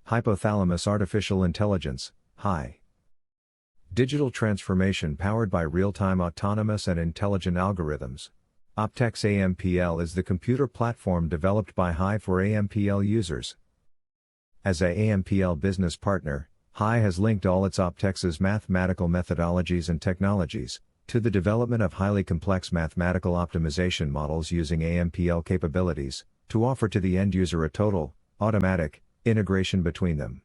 Hypothalamus Artificial Intelligence, HI. Digital transformation powered by real-time autonomous and intelligent algorithms. OPTEX AMPL is the computer platform developed by HI for AMPL users. As a AMPL business partner, HI has linked all its OPTEX's mathematical methodologies and technologies to the development of highly complex mathematical optimization models using AMPL capabilities to offer to the end user a total, automatic, integration between them.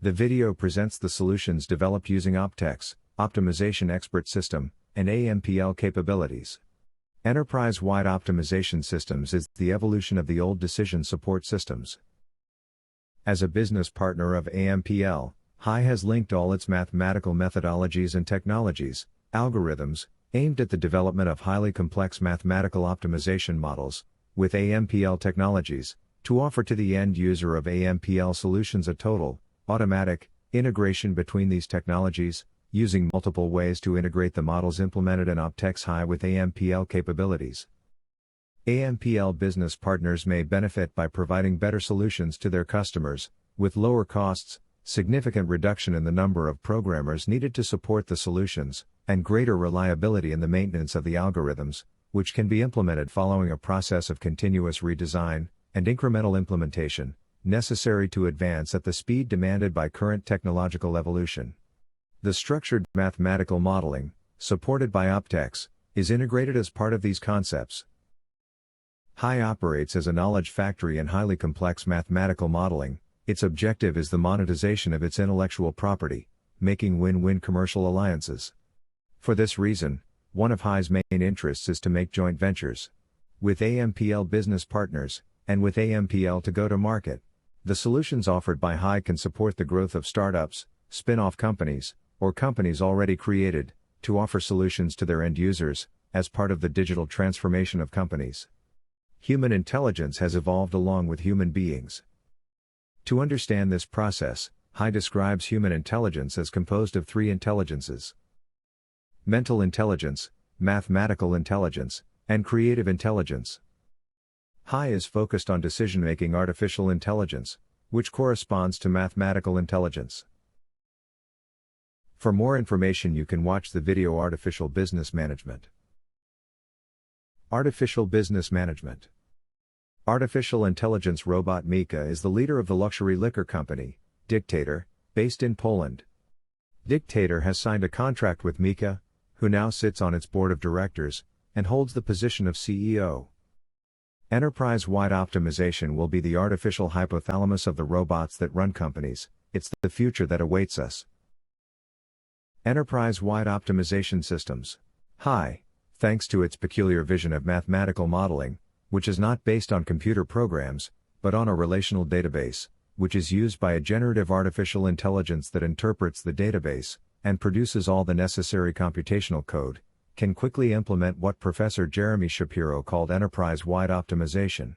The video presents the solutions developed using OPTEX, Optimization Expert System, and AMPL capabilities. Enterprise-wide optimization systems is the evolution of the old decision support systems. As a business partner of AMPL, HI has linked all its mathematical methodologies and technologies, algorithms, aimed at the development of highly complex mathematical optimization models, with AMPL technologies, to offer to the end user of AMPL solutions a total, automatic, integration between these technologies, using multiple ways to integrate the models implemented in OPTEX HI with AMPL capabilities. AMPL business partners may benefit by providing better solutions to their customers, with lower costs, significant reduction in the number of programmers needed to support the solutions, and greater reliability in the maintenance of the algorithms, which can be implemented following a process of continuous redesign and incremental implementation, necessary to advance at the speed demanded by current technological evolution. The structured mathematical modeling, supported by OPTEX, is integrated as part of these concepts. HI operates as a knowledge factory in highly complex mathematical modeling. Its objective is the monetization of its intellectual property, making win-win commercial alliances. For this reason, one of HI's main interests is to make joint ventures with AMPL business partners, and with AMPL to go to market. The solutions offered by HI can support the growth of startups, spin-off companies, or companies already created, to offer solutions to their end users, as part of the digital transformation of companies. Human intelligence has evolved along with human beings. To understand this process, HI describes human intelligence as composed of three intelligences: mental intelligence, mathematical intelligence, and creative intelligence. HI is focused on decision-making artificial intelligence, which corresponds to mathematical intelligence. For more information you can watch the video Artificial Business Management. Artificial Business Management. Artificial intelligence robot Mika is the leader of the luxury liquor company, Dictator, based in Poland. Dictator has signed a contract with Mika, who now sits on its board of directors, and holds the position of CEO. Enterprise-wide optimization will be the artificial hypothalamus of the robots that run companies. It's the future that awaits us. Enterprise-wide optimization systems. HI, thanks to its peculiar vision of mathematical modeling, which is not based on computer programs, but on a relational database, which is used by a generative artificial intelligence that interprets the database, and produces all the necessary computational code, can quickly implement what Professor Jeremy Shapiro called enterprise-wide optimization.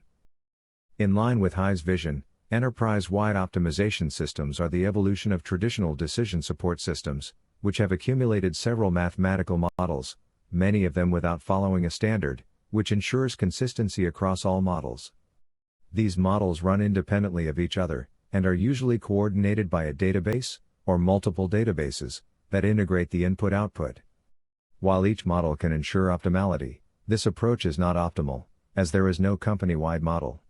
In line with HI's vision, enterprise-wide optimization systems are the evolution of traditional decision support systems, which have accumulated several mathematical models, many of them without following a standard, which ensures consistency across all models. These models run independently of each other, and are usually coordinated by a database, or multiple databases, that integrate the input-output. While each model can ensure optimality, this approach is not optimal, as there is no company-wide model.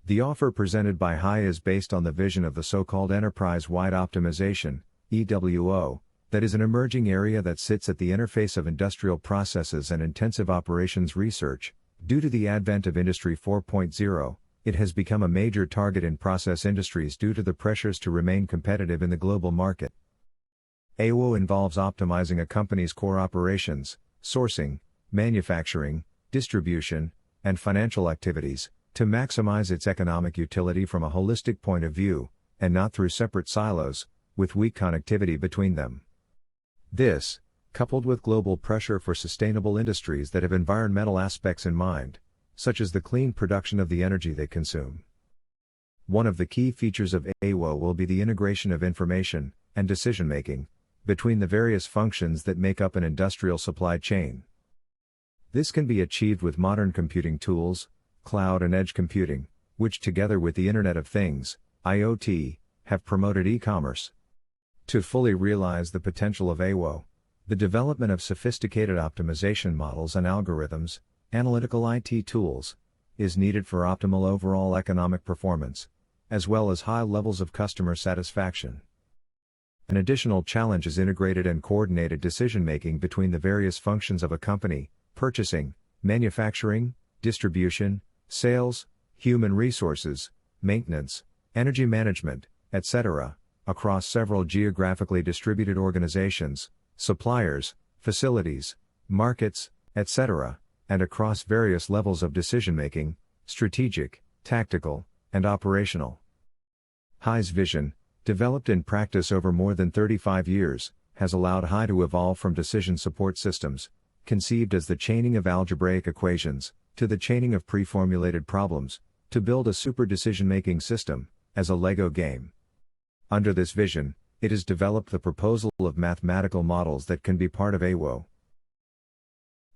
The offer presented by HI is based on the vision of the so-called enterprise-wide optimization, EWO, that is an emerging area that sits at the interface of industrial processes and intensive operations research. Due to the advent of Industry 4.0, it has become a major target in process industries due to the pressures to remain competitive in the global market. EWO involves optimizing a company's core operations, sourcing, manufacturing, distribution, and financial activities, to maximize its economic utility from a holistic point of view, and not through separate silos, with weak connectivity between them. This, coupled with global pressure for sustainable industries that have environmental aspects in mind, such as the clean production of the energy they consume. One of the key features of EWO will be the integration of information and decision-making between the various functions that make up an industrial supply chain. This can be achieved with modern computing tools, cloud and edge computing, which together with the Internet of Things, IoT, have promoted e-commerce. To fully realize the potential of AWO, the development of sophisticated optimization models and algorithms, analytical IT tools, is needed for optimal overall economic performance, as well as high levels of customer satisfaction. An additional challenge is integrated and coordinated decision-making between the various functions of a company: purchasing, manufacturing, distribution, sales, human resources, maintenance, energy management, etc., across several geographically distributed organizations, suppliers, facilities, markets, etc., and across various levels of decision-making: strategic, tactical, and operational. HI's vision, developed in practice over more than 35 years, has allowed HI to evolve from decision support systems, conceived as the chaining of algebraic equations, to the chaining of pre-formulated problems, to build a super decision-making system, as a Lego game. Under this vision, it has developed the proposal of mathematical models that can be part of AWO.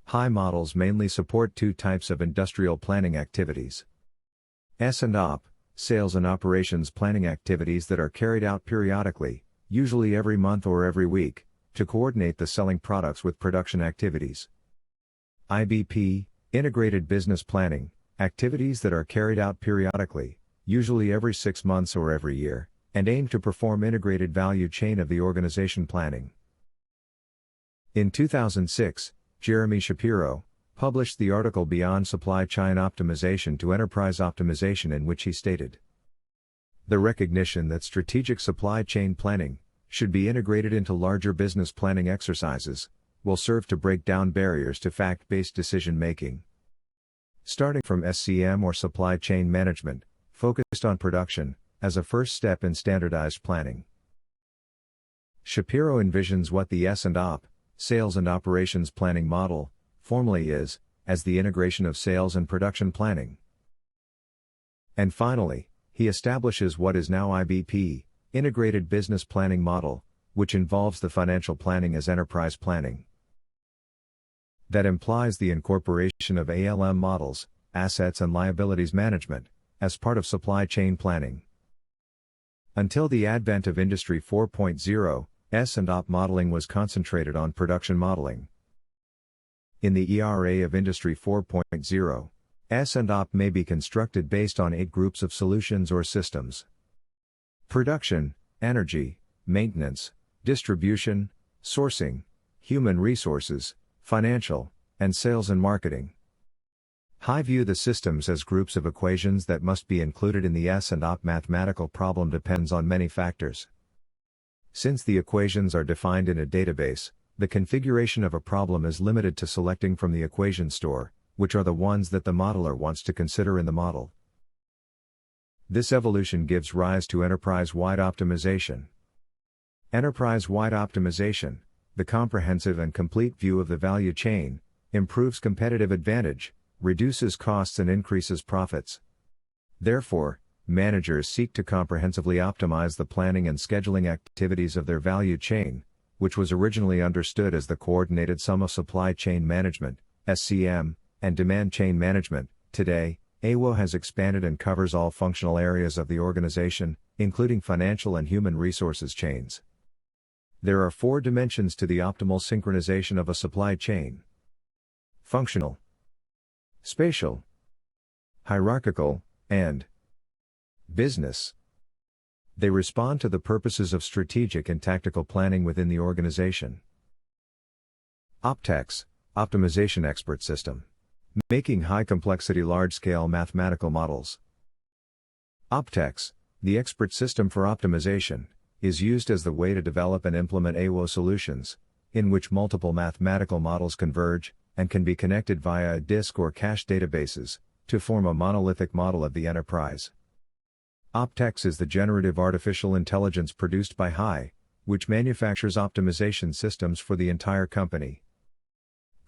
HI models mainly support two types of industrial planning activities: S&OP, sales and operations planning activities that are carried out periodically, usually every month or every week, to coordinate the selling products with production activities. IBP, integrated business planning, activities that are carried out periodically, usually every 6 months or every year, and aim to perform integrated value chain of the organization planning. In 2006, Jeremy Shapiro published the article Beyond Supply Chain Optimization to Enterprise Optimization, in which he stated, "The recognition that strategic supply chain planning should be integrated into larger business planning exercises will serve to break down barriers to fact-based decision-making. Starting from SCM or supply chain management, focused on production, as a first step in standardized planning." Shapiro envisions what the S&OP, sales and operations planning model, formally is, as the integration of sales and production planning. And finally, he establishes what is now IBP, integrated business planning model, which involves the financial planning as enterprise planning. That implies the incorporation of ALM models, assets and liabilities management, as part of supply chain planning. Until the advent of Industry 4.0, S&OP modeling was concentrated on production modeling. In the ERA of Industry 4.0, S&OP may be constructed based on 8 groups of solutions or systems: production, energy, maintenance, distribution, sourcing, human resources, financial, and sales and marketing. HI view the systems as groups of equations that must be included in the S&OP mathematical problem depends on many factors. Since the equations are defined in a database, the configuration of a problem is limited to selecting from the equation store, which are the ones that the modeler wants to consider in the model. This evolution gives rise to enterprise-wide optimization. Enterprise-wide optimization, the comprehensive and complete view of the value chain, improves competitive advantage, reduces costs and increases profits. Therefore, managers seek to comprehensively optimize the planning and scheduling activities of their value chain, which was originally understood as the coordinated sum of supply chain management, SCM, and demand chain management. Today, AWO has expanded and covers all functional areas of the organization, including financial and human resources chains. There are 4 dimensions to the optimal synchronization of a supply chain: functional, spatial, hierarchical, and business. They respond to the purposes of strategic and tactical planning within the organization. OPTEX, Optimization Expert System. Making high-complexity large-scale mathematical models. OPTEX, the expert system for optimization, is used as the way to develop and implement AWO solutions, in which multiple mathematical models converge, and can be connected via a disk or cache databases, to form a monolithic model of the enterprise. OPTEX is the generative artificial intelligence produced by HI, which manufactures optimization systems for the entire company.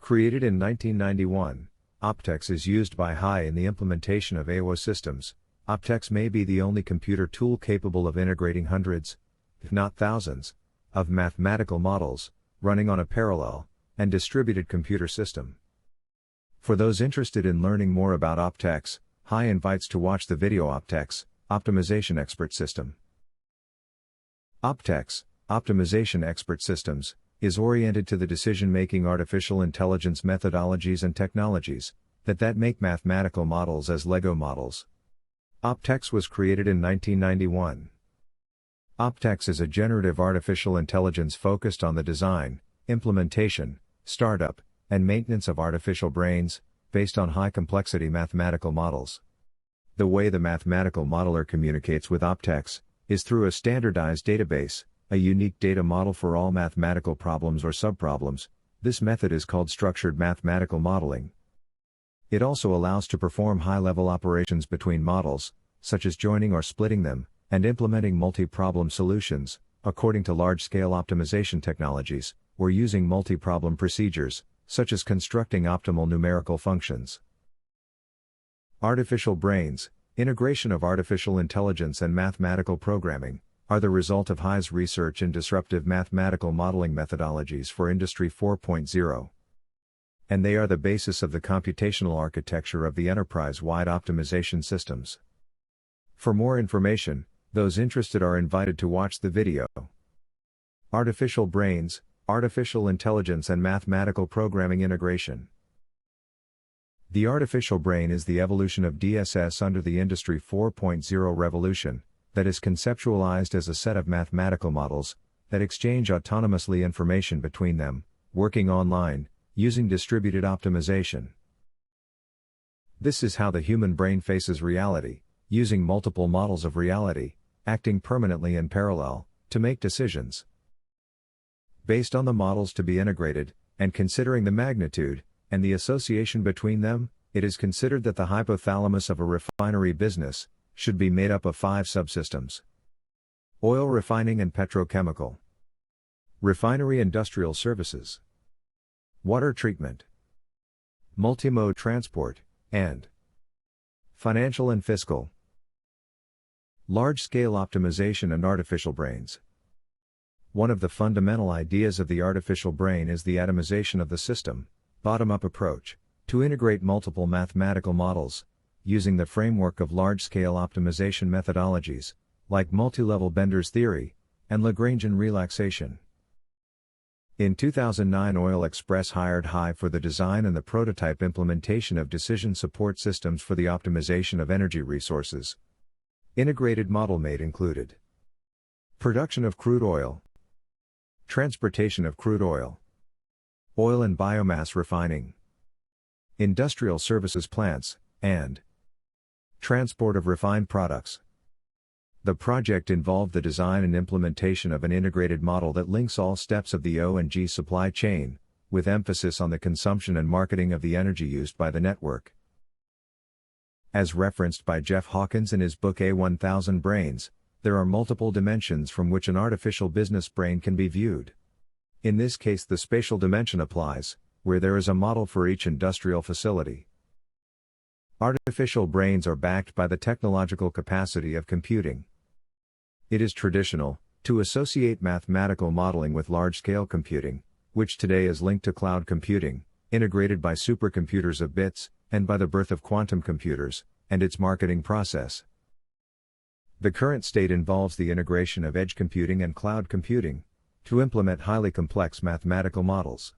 Created in 1991, OPTEX is used by HI in the implementation of AWO systems. OPTEX may be the only computer tool capable of integrating hundreds, if not thousands, of mathematical models, running on a parallel and distributed computer system. For those interested in learning more about OPTEX, HI invites to watch the video OPTEX, Optimization Expert System. OPTEX, Optimization Expert Systems, is oriented to the decision-making artificial intelligence methodologies and technologies that make mathematical models as Lego models. OPTEX was created in 1991. OPTEX is a generative artificial intelligence focused on the design, implementation, startup, and maintenance of artificial brains, based on high-complexity mathematical models. The way the mathematical modeler communicates with OPTEX is through a standardized database, a unique data model for all mathematical problems or subproblems. This method is called structured mathematical modeling. It also allows to perform high-level operations between models, such as joining or splitting them, and implementing multi-problem solutions, according to large-scale optimization technologies, or using multi-problem procedures, such as constructing optimal numerical functions. Artificial brains, integration of artificial intelligence and mathematical programming, are the result of HI's research in disruptive mathematical modeling methodologies for Industry 4.0. And they are the basis of the computational architecture of the enterprise-wide optimization systems. For more information, those interested are invited to watch the video. Artificial brains, artificial intelligence and mathematical programming integration. The artificial brain is the evolution of DSS under the Industry 4.0 revolution, that is conceptualized as a set of mathematical models that exchange autonomously information between them, working online, using distributed optimization. This is how the human brain faces reality, using multiple models of reality, acting permanently in parallel, to make decisions. Based on the models to be integrated, and considering the magnitude, and the association between them, it is considered that the hypothalamus of a refinery business should be made up of 5 subsystems. Oil refining and petrochemical. Refinery industrial services. Water treatment. Multimode transport, and financial and fiscal. Large-scale optimization and artificial brains. One of the fundamental ideas of the artificial brain is the atomization of the system, bottom-up approach, to integrate multiple mathematical models, using the framework of large-scale optimization methodologies, like multi-level Bender's theory, and Lagrangian relaxation. In 2009, Oil Express hired HI for the design and the prototype implementation of decision support systems for the optimization of energy resources. Integrated model made included production of crude oil, transportation of crude oil, oil and biomass refining, industrial services plants, and transport of refined products. The project involved the design and implementation of an integrated model that links all steps of the O&G supply chain, with emphasis on the consumption and marketing of the energy used by the network. As referenced by Jeff Hawkins in his book A1000 Brains, there are multiple dimensions from which an artificial business brain can be viewed. In this case, the spatial dimension applies, where there is a model for each industrial facility. Artificial brains are backed by the technological capacity of computing. It is traditional to associate mathematical modeling with large-scale computing, which today is linked to cloud computing, integrated by supercomputers of bits, and by the birth of quantum computers, and its marketing process. The current state involves the integration of edge computing and cloud computing, to implement highly complex mathematical models.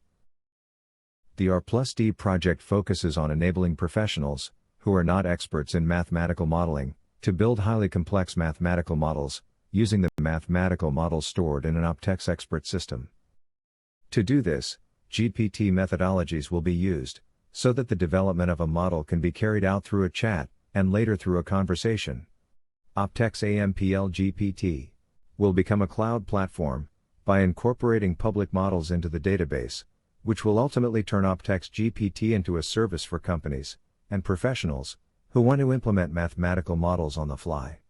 The R+D project focuses on enabling professionals, who are not experts in mathematical modeling, to build highly complex mathematical models, using the mathematical models stored in an OPTEX expert system. To do this, GPT methodologies will be used, so that the development of a model can be carried out through a chat, and later through a conversation. OPTEX AMPL GPT will become a cloud platform, by incorporating public models into the database, which will ultimately turn OPTEX GPT into a service for companies and professionals who want to implement mathematical models on the fly.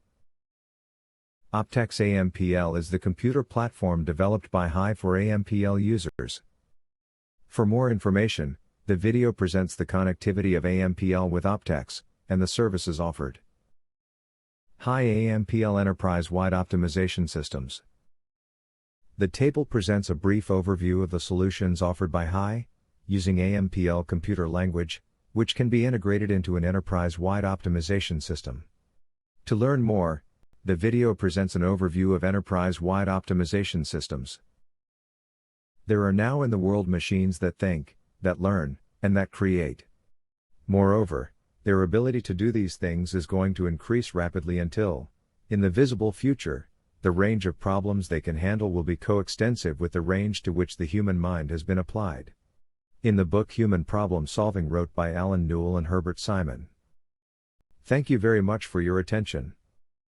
OPTEX AMPL is the computer platform developed by HI for AMPL users. For more information, the video presents the connectivity of AMPL with OPTEX, and the services offered. HI AMPL Enterprise-Wide Optimization Systems. The table presents a brief overview of the solutions offered by HI, using AMPL computer language, which can be integrated into an enterprise-wide optimization system. To learn more, the video presents an overview of enterprise-wide optimization systems. There are now in the world machines that think, that learn, and that create. Moreover, their ability to do these things is going to increase rapidly until, in the visible future, the range of problems they can handle will be coextensive with the range to which the human mind has been applied. In the book Human Problem Solving, wrote by Alan Newell and Herbert Simon. Thank you very much for your attention.